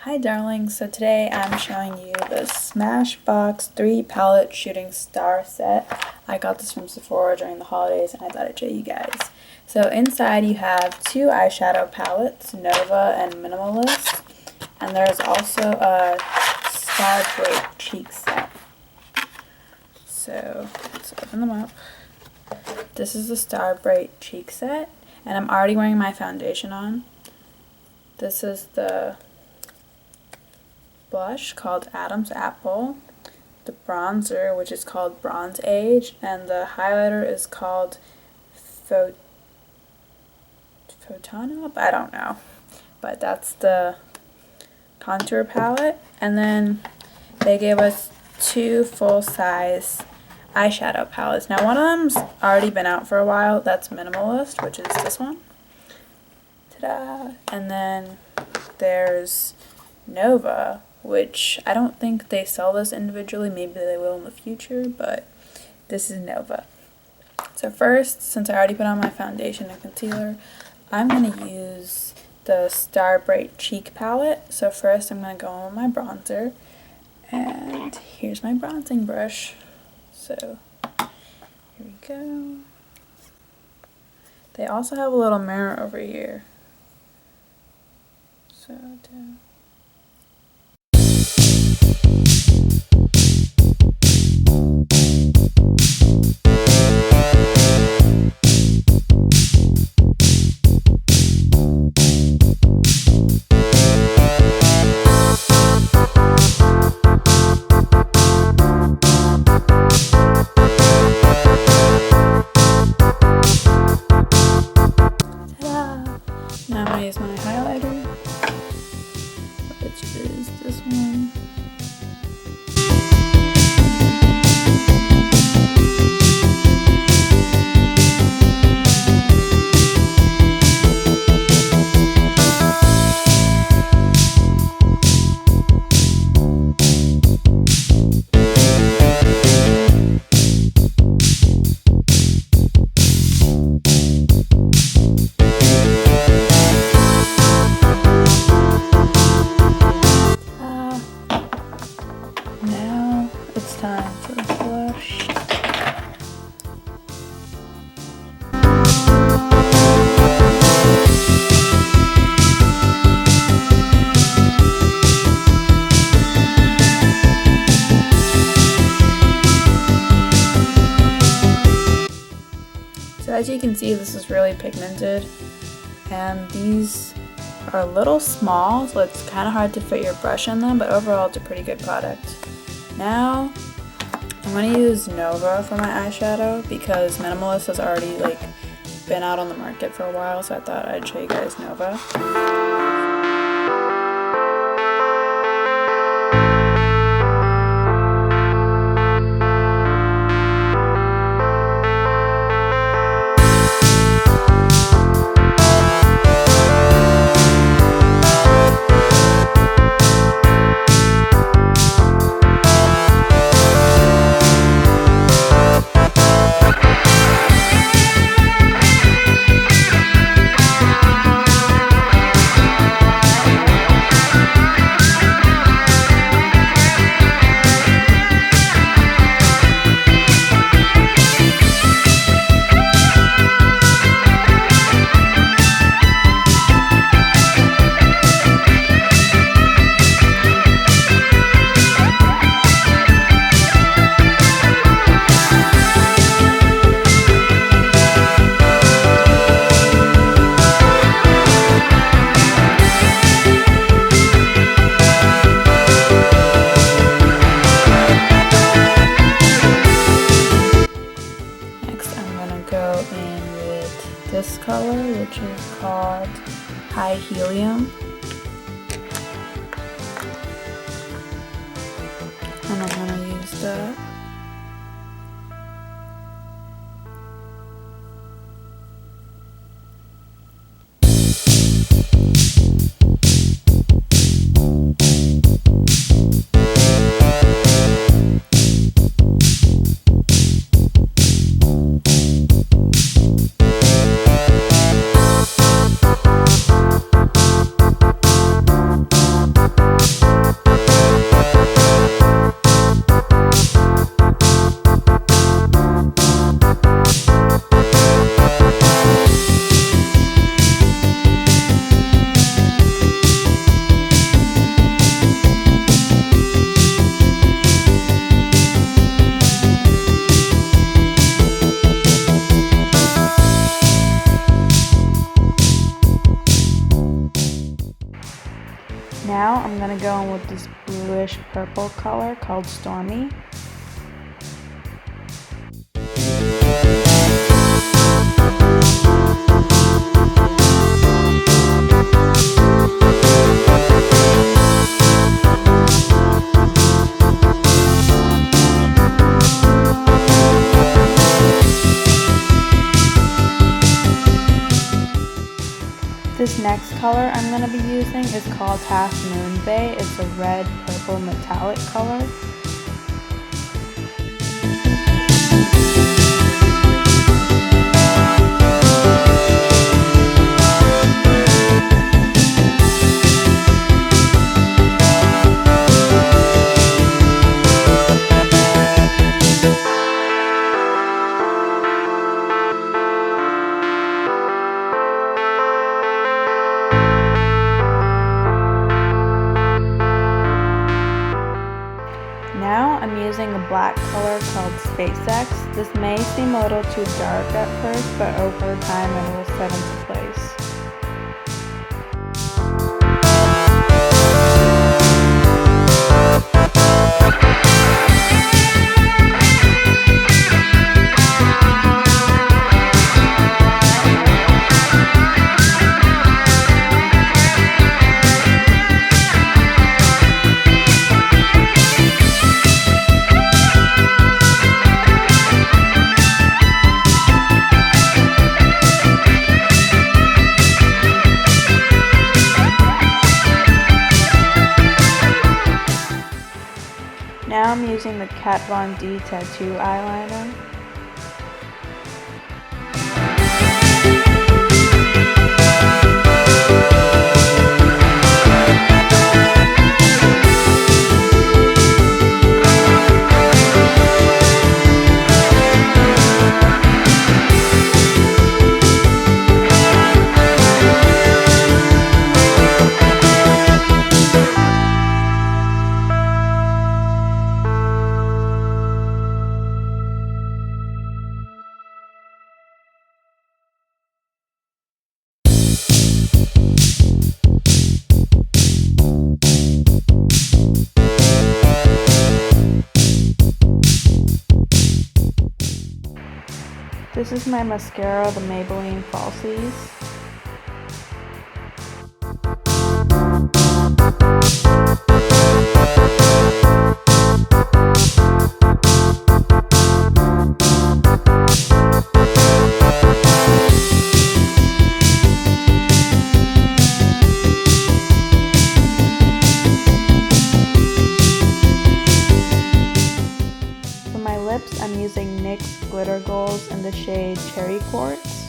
Hi darling, so today I'm showing you the Smashbox 3 palette shooting star set. I got this from Sephora during the holidays and I thought I'd show you guys. So inside you have two eyeshadow palettes, Nova and Minimalist, and there's also a star break cheek set. So let's open them up. This is the star break cheek set, and I'm already wearing my foundation on. This is the blush called Adam's Apple, the bronzer which is called Bronze Age, and the highlighter is called Photonop? I don't know, but that's the contour palette. And then they gave us two full-size eyeshadow palettes. Now one of them's already been out for a while, that's Minimalist, which is this one. Ta-da! And then there's Nova, which I don't think they sell this individually, maybe they will in the future, but this is Nova. So first, since I already put on my foundation and concealer, I'm going to use the Star Bright Cheek palette. So first I'm going to go on with my bronzer, and here's my bronzing brush. So here we go. They also have a little mirror over here. So down. Now I'm going to use my highlighter, which is this one. Now it's time for the blush. So as you can see, this is really pigmented, and these are a little small, so it's kind of hard to fit your brush in them, but overall it's a pretty good product. Now I'm going to use Nova for my eyeshadow because Minimalist has already been out on the market for a while, so I thought I'd show you guys Nova. Go in with this color, which is called High Helium, and I'm going to use that. Now I'm going to go in with this bluish purple color called Stormy. This next color I'm going to be using is called Half Moon Bay. It's a red purple metallic color. Now I'm using a black color called SpaceX. This may seem a little too dark at first, but over time it will set into place. Now I'm using the Kat Von D Tattoo eyeliner. This is my mascara, the Maybelline Falsies. I'm using NYX Glitter Goals in the shade Cherry Quartz.